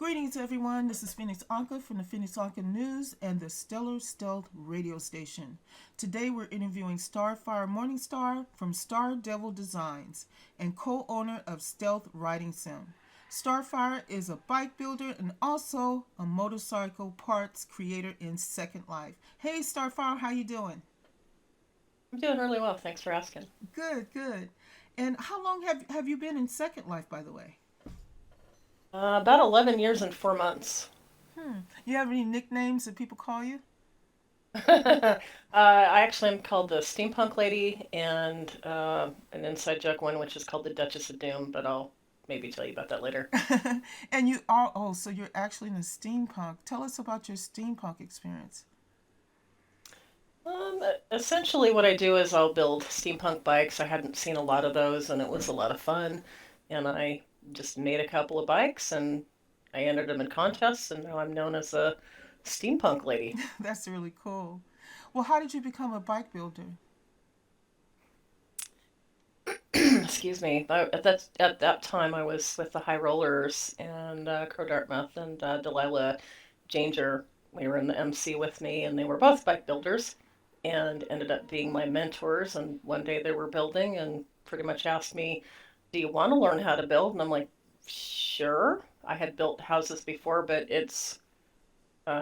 Greetings, everyone. This is Phoenix Ankaa from the Phoenix Ankaa News and the Stealth radio station. Today, we're interviewing Starfire Morningstar from Stardevil Designs and co-owner of Stealth Riding Sim. Starfire is a bike builder and also a motorcycle parts creator in Second Life. Hey, Starfire, how you doing? I'm doing really well. Thanks for asking. Good, good. And how long have you been in Second Life, by the way? About 11 years and 4 months. You have any nicknames that people call you? I actually am called the Steampunk Lady and an inside joke one, which is called the Duchess of Doom, but I'll maybe tell you about that later. And you are, oh, so you're actually in a steampunk. Tell us about your steampunk experience. Um, Essentially, what I do is I'll build steampunk bikes. I hadn't seen a lot of those, and it was a lot of fun. And I just made a couple of bikes, and I entered them in contests, and now I'm known as a Steampunk Lady. That's really cool. Well, how did you become a bike builder? Excuse me. At that time, I was with the High Rollers and Crow Dartmouth and Delilah Janger. We were in the MC with me, and they were both bike builders, and ended up being my mentors. And one day they were building, and pretty much asked me, "Do you want to learn how to build?" And I'm like, "Sure." I had built houses before, but it's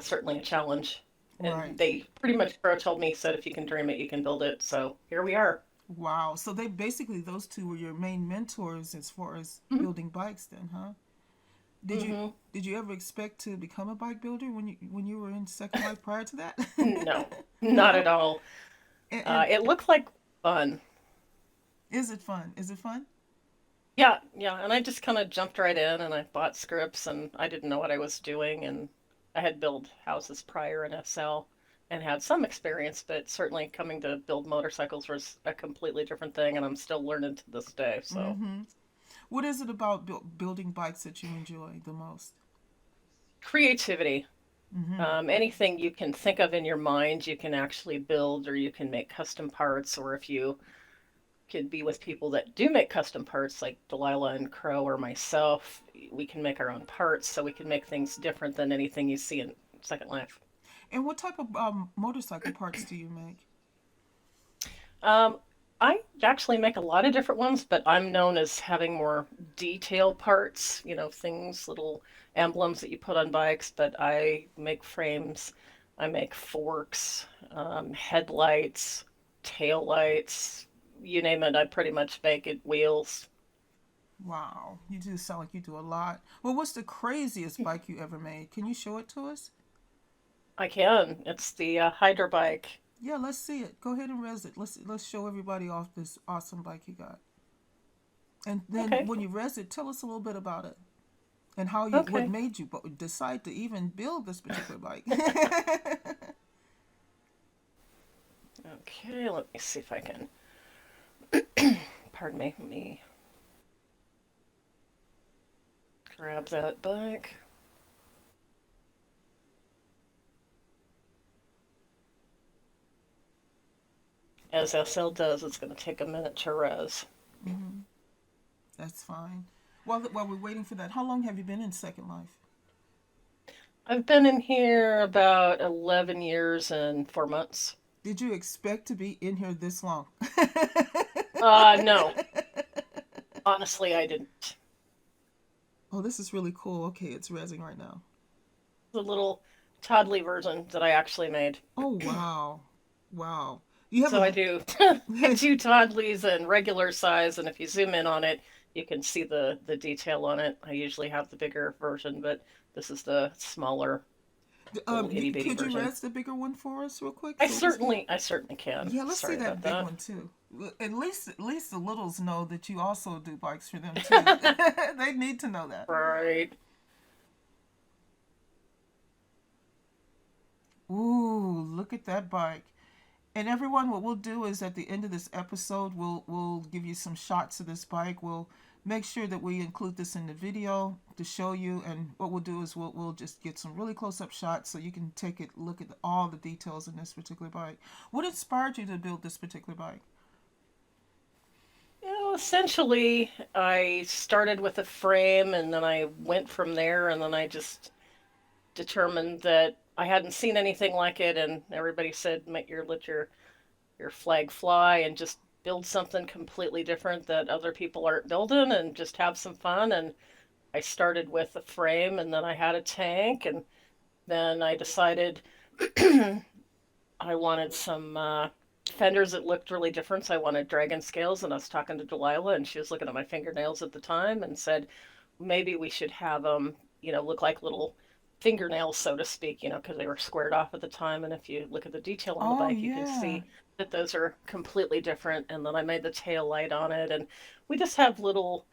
certainly a challenge. Right. And they pretty much Crow told me, said, "If you can dream it, you can build it." So here we are. Wow. So they basically, those two were your main mentors as far as hmm building bikes then, huh? Did you hmm did you ever expect to become a bike builder when you were in Second Life prior to that? No, not No? at all. And It looked like fun. is it fun? Is it fun? Yeah, yeah. And I just kind of jumped right in and I bought scripts and I didn't know what I was doing. And I had built houses prior in SL and had some experience, but certainly coming to build motorcycles was a completely different thing. And I'm still learning to this day. So Mm-hmm. What is it about building bikes that you enjoy the most? creativity. Mm-hmm. Anything you can think of in your mind, you can actually build or you can make custom parts. Or if you could be with people that do make custom parts like Delilah and Crow or myself. We can make our own parts, so we can make things different than anything you see in Second Life. And what type of motorcycle parts do you make? Um, I actually make a lot of different ones, but I'm known as having more detail parts, things, little emblems that you put on bikes, but I make frames, I make forks, headlights, tail lights, you name it, I pretty much make it, wheels. Wow, you do sound like you do a lot. Well, what's the craziest bike you ever made? Can you show it to us? I can. It's the Hydra bike. Yeah, let's see it. Go ahead and res it. Let's show everybody off this awesome bike you got. And then Okay. when you res it, tell us a little bit about it and how you what Okay. made you decide to even build this particular bike. Okay, let me see if I can. Pardon me. Let me grab that bike. As SL does, it's going to take a minute to res. Hmm. That's fine. While we're waiting for that, how long have you been in Second Life? I've been in here about 11 years and 4 months. Did you expect to be in here this long? No. Honestly, I didn't. Oh, this is really cool. Okay, it's rezzing right now. The little toddly version that I actually made. Oh wow, wow. You have So I a do I do toddlies and regular size, and if you zoom in on it, you can see the detail on it. I usually have the bigger version, but this is the smaller, little itty bitty could you version. razz the bigger one for us real quick? I So we can. certainly I certainly can. Yeah, let's see Sorry about that big that. one too. At least the littles know that you also do bikes for them too. They need to know that. Right. Ooh, look at that bike. And everyone, what we'll do is at the end of this episode, we'll give you some shots of this bike. We'll make sure that we include this in the video to show you. And what we'll do is we'll just get some really close up shots so you can take it, look at all the details in this particular bike. What inspired you to build this particular bike? essentially, I started with a frame and then I went from there, and then I just determined that I hadn't seen anything like it, and everybody said, let your flag fly and just build something completely different that other people aren't building and just have some fun. And I started with a frame, and then I had a tank, and then I decided I wanted some fenders that looked really different. So I wanted dragon scales, and I was talking to Delilah, and she was looking at my fingernails at the time and said, maybe we should have them, look like little fingernails, so to speak, because they were squared off at the time. And if you look at the detail on the Oh bike, you can yeah. see that those are completely different. And then I made the tail light on it, and we just have little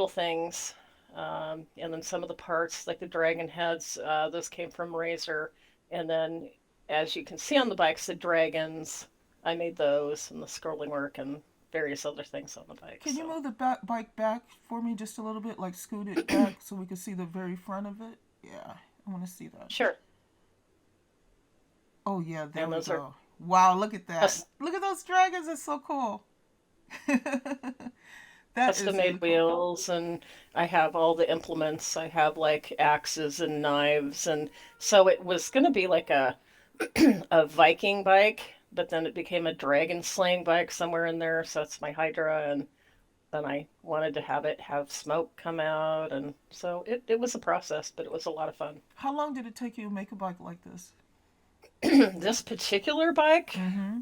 things. And then some of the parts, like the dragon heads, those came from Razor. And then, as you can see on the bikes, the dragons, I made those, and the scrolling work, and various other things on the bike. Can you So, move the bike back for me just a little bit, like scoot it back so we can see the very front of it? Yeah, I want to see that. sure. Oh yeah, there And we those are go. Wow, look at that. cus- Look at those dragons. It's so cool. That custom is made really cool. wheels, and I have all the implements. I have like axes and knives, and so it was going to be like a Viking bike, but then it became a dragon slaying bike somewhere in there. So that's my Hydra, and then I wanted to have it have smoke come out, and so it was a process, but it was a lot of fun. How long did it take you to make a bike like this? This particular bike, Mm-hmm.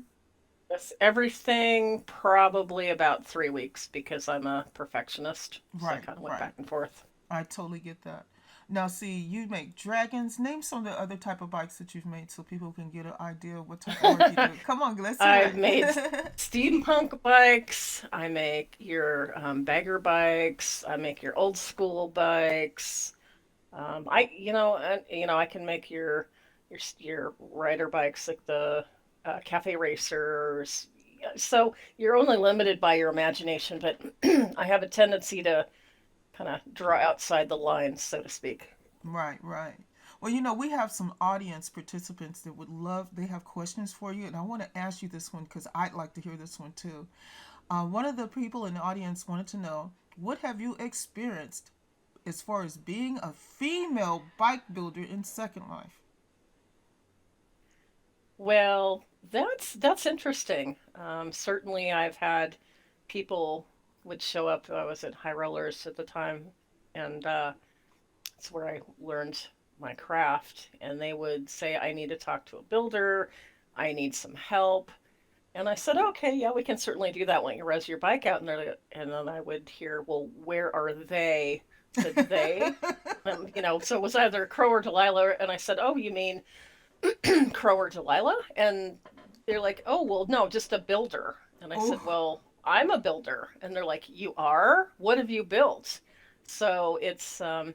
this everything probably about 3 weeks because I'm a perfectionist, so I Right, kind of went right. back and forth. I totally get that. Now, see, you make dragons. Name some of the other type of bikes that you've made so people can get an idea of what type of work you do. Come on, let's hear I've made it. steampunk bikes. I make your bagger bikes. I make your old school bikes. I can make your rider bikes like the cafe racers. So you're only limited by your imagination, but I have a tendency to kind of draw outside the lines, so to speak. Right, right. Well, we have some audience participants that would love, they have questions for you, and I want to ask you this one because I'd like to hear this one too. One of the people in the audience wanted to know, what have you experienced as far as being a female bike builder in Second Life? Well, that's interesting. Certainly, I've had people would show up. I was at High Rollers at the time, and it's where I learned my craft. And they would say, "I need to talk to a builder. I need some help." And I said, "Okay, yeah, we can certainly do that when you res your bike out." And then I would hear, "Well, where are they?" I said they, so it was either Crow or Delilah. And I said, "Oh, you mean Crow or Delilah?" And they're like, "Oh, well, no, just a builder." And I said, Oh, "Well, I'm a builder." And they're like, "You are? What have you built?" So it's a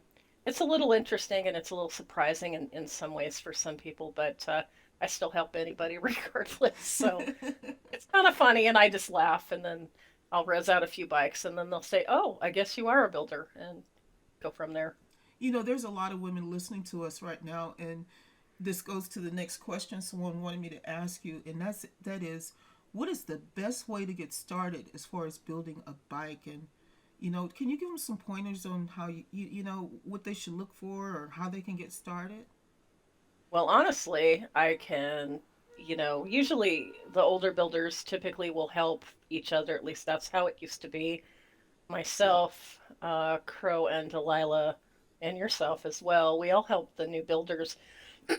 little interesting, and it's a little surprising in some ways for some people, but I still help anybody regardless. So it's kind of funny, and I just laugh, and then I'll res out a few bikes, and then they'll say, "Oh, I guess you are a builder," and go from there. there's a lot of women listening to us right now, and this goes to the next question someone wanted me to ask you, and that is, what is the best way to get started as far as building a bike? And can you give them some pointers on how what they should look for or how they can get started? Well, honestly, I can, usually the older builders typically will help each other. At least that's how it used to be. Myself, Crow, and Delilah, and yourself as well. We all help the new builders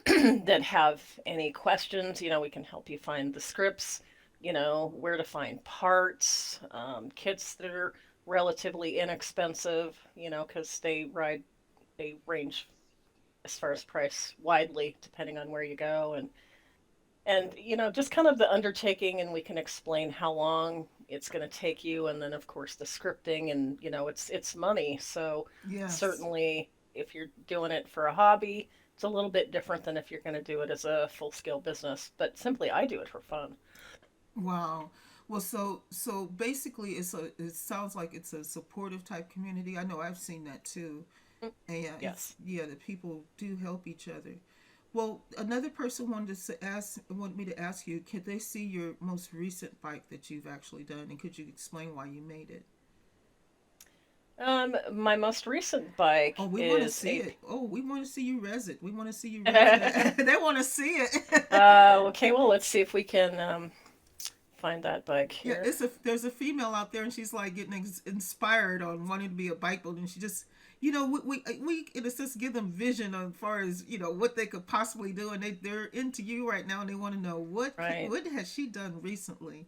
that have any questions. We can help you find the scripts, where to find parts, kits that are relatively inexpensive, because they range as far as price widely depending on where you go, and just kind of the undertaking, and we can explain how long it's going to take you, and then of course the scripting, and it's money. So Yes. certainly if you're doing it for a hobby, it's a little bit different than if you're going to do it as a full scale business, but simply I do it for fun. Wow. Well, so basically, it sounds like it's a supportive type community. I know I've seen that too, Mm, and yeah, yes. the people do help each other. Well, another person wanted me to ask you, could they see your most recent bike that you've actually done, and could you explain why you made it? My most recent bike Oh, we want to is see a. it. Oh, we want to see you res it. We want to see you res it. They want to see it. Okay, well, let's see if we can find that bike Yeah, here. it's a there's a female out there, and she's like getting inspired on wanting to be a bike builder. And she just, we in a sense give them vision as far as what they could possibly do, and they're into you right now, and they want to know Right. what has she done recently,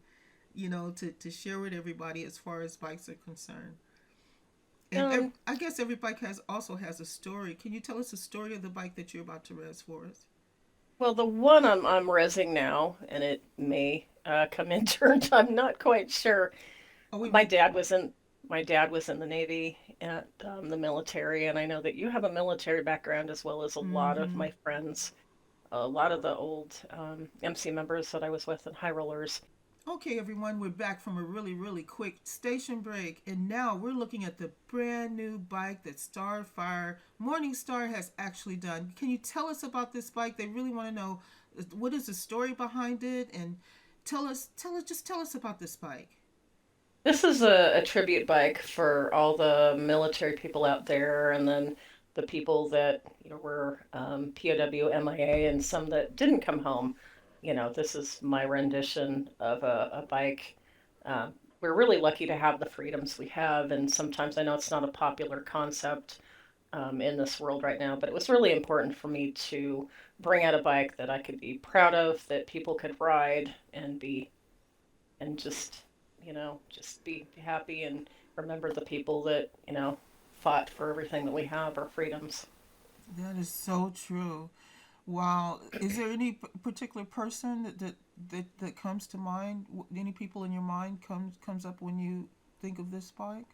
to share with everybody as far as bikes are concerned. And Um, I guess every bike also has a story. Can you tell us the story of the bike that you're about to res for us? well, the one I'm resing now, and it may come in turned. I'm not quite sure. Oh, My dad was in my dad was in the Navy at the military, and I know that you have a military background as well as a lot of mm-hmm. my friends, a lot of the old MC members that I was with in High Rollers. Okay, everyone, we're back from a really, really quick station break, and now we're looking at the brand new bike that Starfire Morningstar has actually done. Can you tell us about this bike? They really want to know what is the story behind it, and tell us about this bike. This is a tribute bike for all the military people out there, and then the people that were POW, MIA, and some that didn't come home. This is my rendition of a bike. We're really lucky to have the freedoms we have, and sometimes I know it's not a popular concept in this world right now, but it was really important for me to bring out a bike that I could be proud of, that people could ride and be and just be happy and remember the people that fought for everything that we have, our freedoms. That is so true. Wow. Is there any particular person that comes to mind? Any people in your mind comes up when you think of this bike?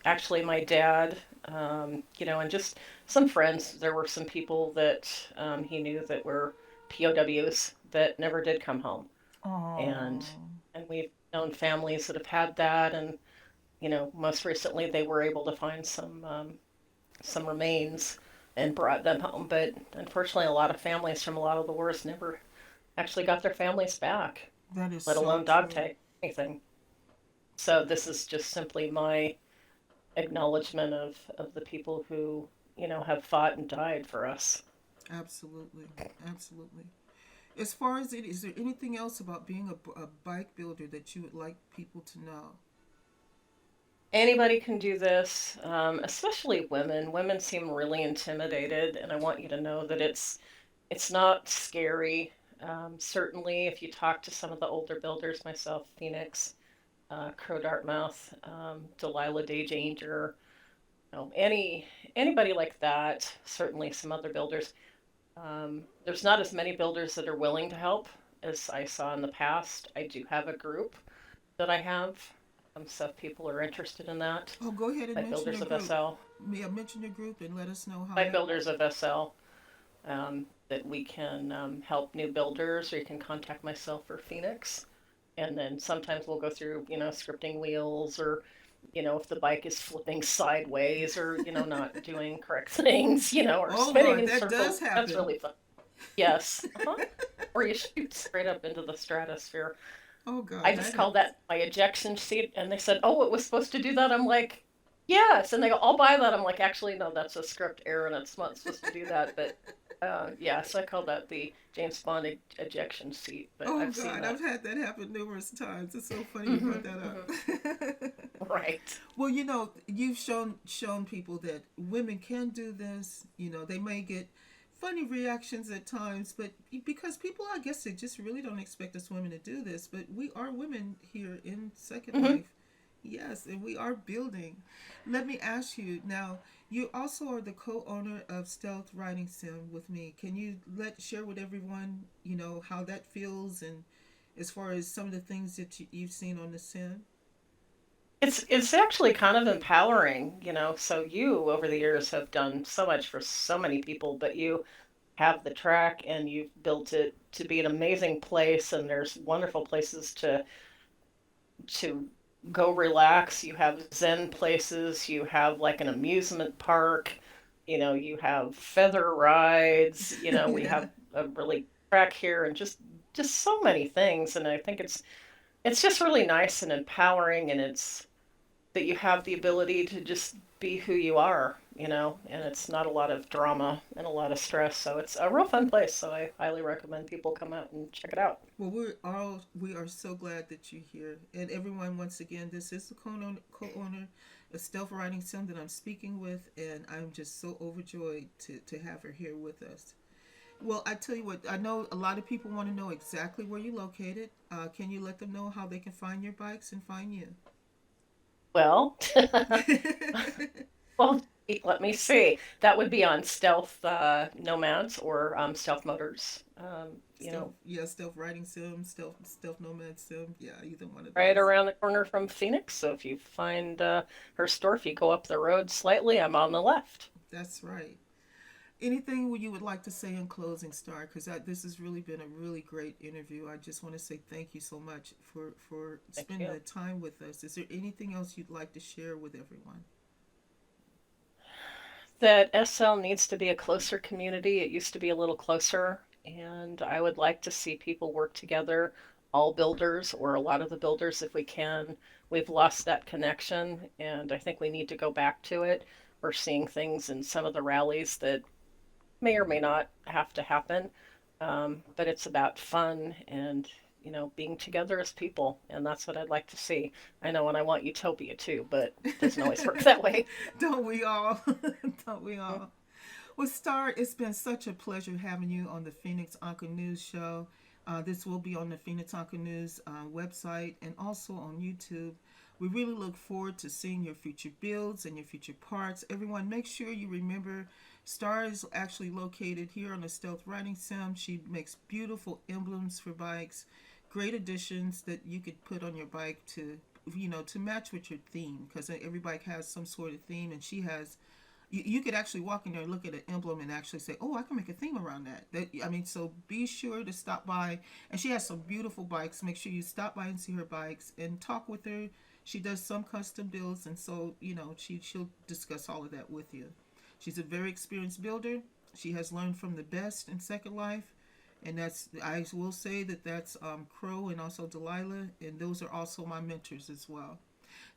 Actually, my dad, and just some friends. There were some people that he knew that were POWs that never did come home, and Oh, and we've known families that have had that, and most recently they were able to find some remains and brought them home. But unfortunately, a lot of families from a lot of the wars never actually got their families back, that is let so alone dog true. tag anything. So this is just simply my acknowledgement of the people who have fought and died for us. Absolutely, absolutely. As far as it, is there anything else about being a bike builder that you would like people to know? Anybody can do this, especially women. Women seem really intimidated, and I want you to know that it's not scary. Certainly, if you talk to some of the older builders, myself, Phoenix, Crow Dartmouth, Delilah Dayjanger, anybody like that. Certainly, some other builders. There's not as many builders that are willing to help as I saw in the past. I do have a group that I have, so if people are interested in that, Oh, go ahead and Bike mention Builders your of group. SL, May I mention your group and let us know how Bike that. Builders of SL, that we can help new builders, or you can contact myself or Phoenix. And then sometimes we'll go through, scripting wheels, or, if the bike is flipping sideways, or, not doing correct things, or Oh spinning Lord, in that does circles. That's happen. really fun. Yes. Uh-huh. Or you shoot straight up into the stratosphere. Oh God, I that just ha- called that my ejection seat, and they said, "Oh, it was supposed to do that." I'm like, "Yes," and they go, "I'll buy that." I'm like, "Actually, no, that's a script error, and it's not supposed to do that." But yeah, so I call that the James Bond ejection seat. But Oh I've seen God, I've that. had that happen numerous times. It's so funny you brought Hmm. that Hmm. up. Right. Well, you've shown people that women can do this. They may get funny reactions at times, but because people, I guess, they just really don't expect us women to do this. But we are women here in Second Hmm. Life. Yes, and we are building. Let me ask you now. You also are the co-owner of Stealth Riding Sim with me. Can you share with everyone, how that feels, and as far as some of the things that you've seen on the sim? It's actually kind of empowering, So you over the years have done so much for so many people, but you have the track and you've built it to be an amazing place, and there's wonderful places to go relax. You have zen places, you have like an amusement park, you have feather rides, we Yeah. have a really track here, and just so many things. And I think it's just really nice and empowering, and that you have the ability to just be who you are, and it's not a lot of drama and a lot of stress. So it's a real fun place. So I highly recommend people come out and check it out. Well, we are so glad that you're here, and everyone. Once again, this is the co-owner of Stealth Writing Sim that I'm speaking with, and I'm just so overjoyed to have her here with us. Well, I tell you what, I know a lot of people want to know exactly where you're located. Can you let them know how they can find your bikes and find you? Well, well, let me see. That would be on Stealth Nomads or Stealth Motors. Stealth Writing Sim, Stealth Nomad Sim. Yeah, either one of Right those. around the corner from Phoenix. So if you find her store, if you go up the road slightly, I'm on the left. That's right. Anything you would like to say in closing, Star? Because this has really been a really great interview. I just want to say thank you so much for Thank spending you. the time with us. Is there anything else you'd like to share with everyone? That SL needs to be a closer community. It used to be a little closer, and I would like to see people work together, all builders or a lot of the builders if we can. We've lost that connection, and I think we need to go back to it. We're seeing things in some of the rallies that may or may not have to happen, but it's about fun and being together as people, and that's what I'd like to see. I know, and I want utopia too, but it doesn't always work that way. Don't we all? Don't we all? Well, Star, it's been such a pleasure having you on the Phoenix Ankaa News Show. This will be on the Phoenix Ankaa News website and also on YouTube. We really look forward to seeing your future builds and your future parts. Everyone, make sure you remember Star is actually located here on the Stealth Riding Sim. She makes beautiful emblems for bikes, great additions that you could put on your bike to match with your theme, because every bike has some sort of theme, and she has you could actually walk in there and look at an emblem and actually say, "Oh, I can make a theme around that." I mean, so be sure to stop by. And she has some beautiful bikes. Make sure you stop by and see her bikes and talk with her. She does some custom builds, and so she'll discuss all of that with you. She's a very experienced builder. She has learned from the best in Second Life, and I will say that's Crow and also Delilah, and those are also my mentors as well.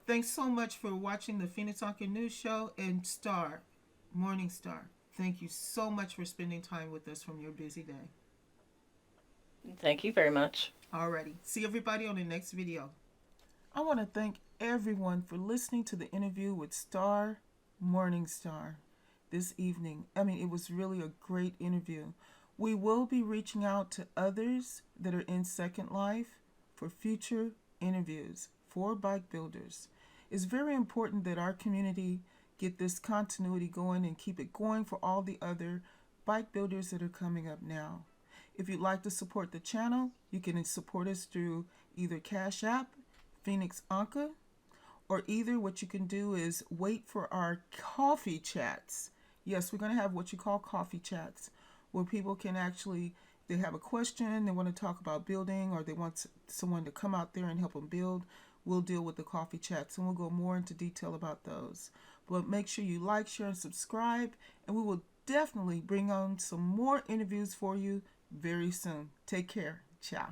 Thanks so much for watching the Phoenix Ankaa News Show and Star, Morningstar. Thank you so much for spending time with us from your busy day. Thank you very much. Alrighty, see everybody on the next video. I want to thank everyone for listening to the interview with Star Morningstar this evening. I mean, it was really a great interview. We will be reaching out to others that are in Second Life for future interviews for bike builders. It's very important that our community get this continuity going and keep it going for all the other bike builders that are coming up now. If you'd like to support the channel, you can support us through either Cash App, Phoenix Ankaa, or either what you can do is wait for our coffee chats. Yes, we're going to have what you call coffee chats, where people can actually, they have a question, they want to talk about building, or they want someone to come out there and help them build. We'll deal with the coffee chats, and we'll go more into detail about those. But make sure you like, share, and subscribe, and we will definitely bring on some more interviews for you very soon. Take care. Ciao.